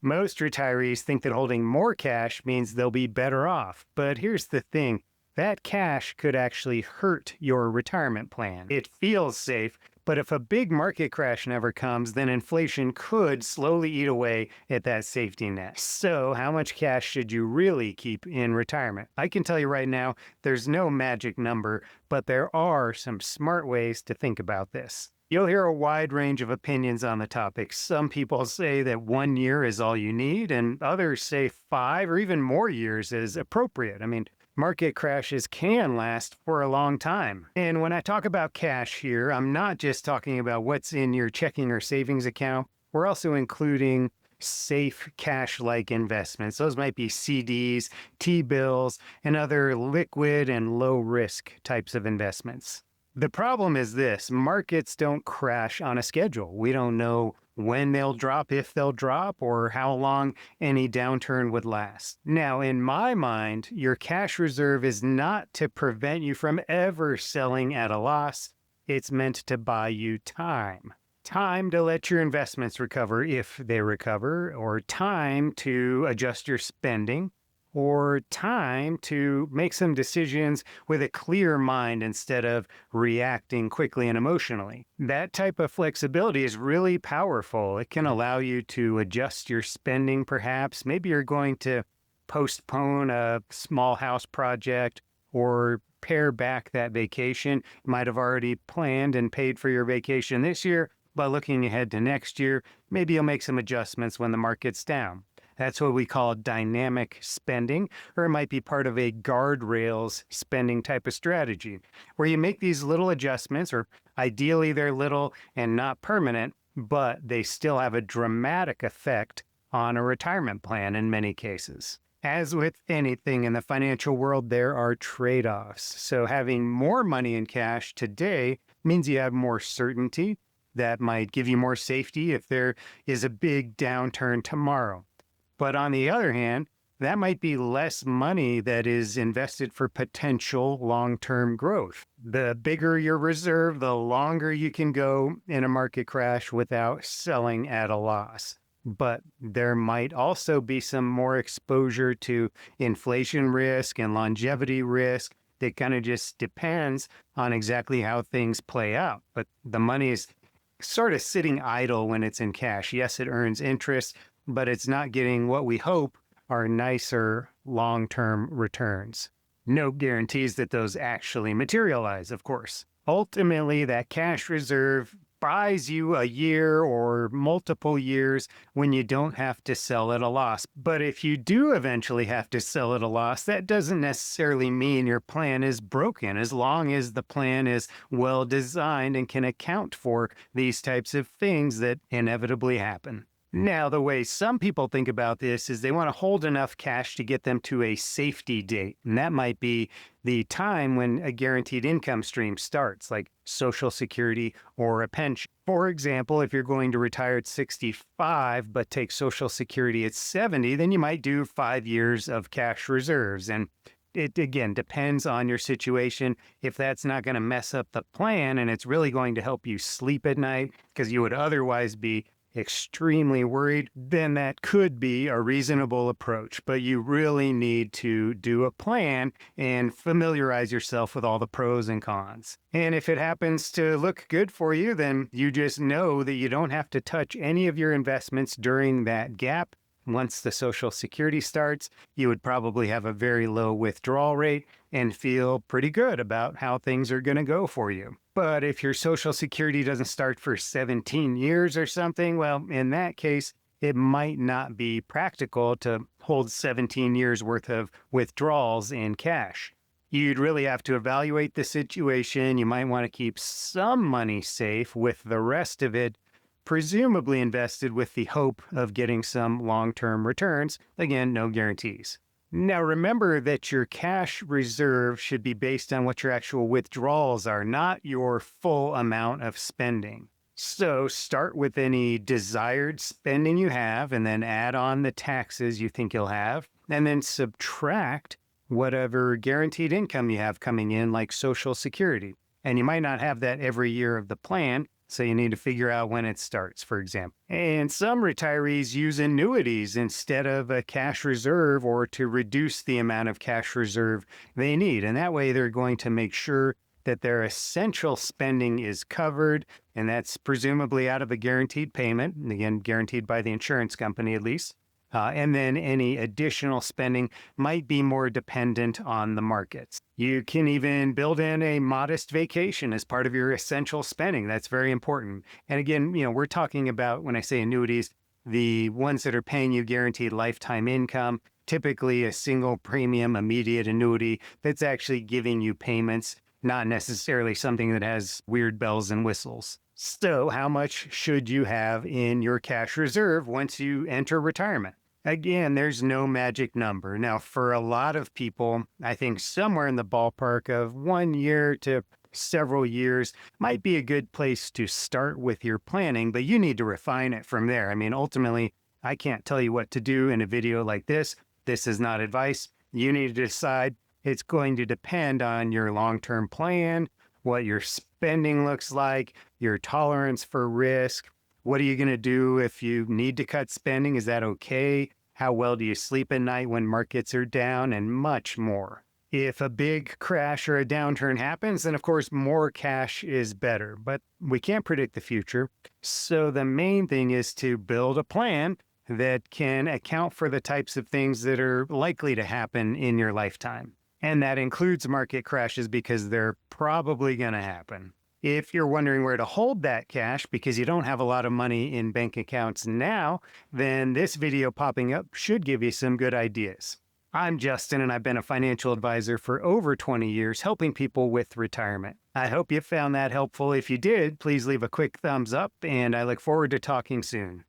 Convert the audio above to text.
Most retirees think that holding more cash means they'll be better off. But here's the thing, that cash could actually hurt your retirement plan. It feels safe, but if a big market crash never comes, then inflation could slowly eat away at that safety net. So, how much cash should you really keep in retirement? I can tell you right now, there's no magic number, but there are some smart ways to think about this. You'll hear a wide range of opinions on the topic. Some people say that 1 year is all you need, and others say 5 or even more years is appropriate. Market crashes can last for a long time. And when I talk about cash here, I'm not just talking about what's in your checking or savings account. We're also including safe cash-like investments. Those might be CDs, T-bills, and other liquid and low-risk types of investments. The problem is this, markets don't crash on a schedule. We don't know when they'll drop, if they'll drop, or how long any downturn would last. Now, in my mind, your cash reserve is not to prevent you from ever selling at a loss. It's meant to buy you time. Time to let your investments recover if they recover, or time to adjust your spending, or time to make some decisions with a clear mind instead of reacting quickly and emotionally. That type of flexibility is really powerful. It can allow you to adjust your spending, perhaps. Maybe you're going to postpone a small house project or pare back that vacation. You might have already planned and paid for your vacation this year, but looking ahead to next year, maybe you'll make some adjustments when the market's down. That's what we call dynamic spending, or it might be part of a guardrails spending type of strategy, where you make these little adjustments, or ideally they're little and not permanent, but they still have a dramatic effect on a retirement plan in many cases. As with anything in the financial world, there are trade-offs. So having more money in cash today means you have more certainty. That might give you more safety if there is a big downturn tomorrow. But on the other hand, that might be less money that is invested for potential long-term growth. The bigger your reserve, the longer you can go in a market crash without selling at a loss. But there might also be some more exposure to inflation risk and longevity risk. That kind of just depends on exactly how things play out. But the money is sort of sitting idle when it's in cash. Yes, it earns interest, but it's not getting what we hope are nicer long-term returns. No guarantees that those actually materialize, of course. Ultimately, that cash reserve buys you a year or multiple years when you don't have to sell at a loss. But if you do eventually have to sell at a loss, that doesn't necessarily mean your plan is broken, as long as the plan is well designed and can account for these types of things that inevitably happen. Now, the way some people think about this is they want to hold enough cash to get them to a safety date. And that might be the time when a guaranteed income stream starts, like Social Security or a pension. For example, if you're going to retire at 65 but take Social Security at 70, then you might do 5 years of cash reserves. And it, again, depends on your situation. If that's not going to mess up the plan and it's really going to help you sleep at night because you would otherwise be extremely worried, then that could be a reasonable approach. But you really need to do a plan and familiarize yourself with all the pros and cons. And if it happens to look good for you, then you just know that you don't have to touch any of your investments during that gap. Once the Social Security starts, you would probably have a very low withdrawal rate and feel pretty good about how things are going to go for you. But if your Social Security doesn't start for 17 years or something, well, in that case, it might not be practical to hold 17 years worth of withdrawals in cash. You'd really have to evaluate the situation. You might want to keep some money safe with the rest of it presumably invested with the hope of getting some long-term returns. Again, no guarantees. Now remember that your cash reserve should be based on what your actual withdrawals are, not your full amount of spending. So start with any desired spending you have and then add on the taxes you think you'll have, and then subtract whatever guaranteed income you have coming in, like Social Security. And you might not have that every year of the plan, So you need to figure out when it starts, for example. And some retirees use annuities instead of a cash reserve or to reduce the amount of cash reserve they need. And that way they're going to make sure that their essential spending is covered. And that's presumably out of a guaranteed payment, and again, guaranteed by the insurance company at least. And then any additional spending might be more dependent on the markets. You can even build in a modest vacation as part of your essential spending. That's very important. And again, we're talking about, when I say annuities, the ones that are paying you guaranteed lifetime income, typically a single premium immediate annuity that's actually giving you payments, not necessarily something that has weird bells and whistles. So how much should you have in your cash reserve once you enter retirement? Again, there's no magic number. Now, for a lot of people, I think somewhere in the ballpark of 1 year to several years might be a good place to start with your planning, but you need to refine it from there. I mean, ultimately, I can't tell you what to do in a video like this. This is not advice. You need to decide. It's going to depend on your long-term plan, what your spending looks like, your tolerance for risk. What are you going to do if you need to cut spending? Is that okay? How well do you sleep at night when markets are down? And much more. If a big crash or a downturn happens, then of course more cash is better, but we can't predict the future. So the main thing is to build a plan that can account for the types of things that are likely to happen in your lifetime. And that includes market crashes because they're probably going to happen. If you're wondering where to hold that cash because you don't have a lot of money in bank accounts now, then this video popping up should give you some good ideas. I'm Justin, and I've been a financial advisor for over 20 years, helping people with retirement. I hope you found that helpful. If you did, please leave a quick thumbs up, and I look forward to talking soon.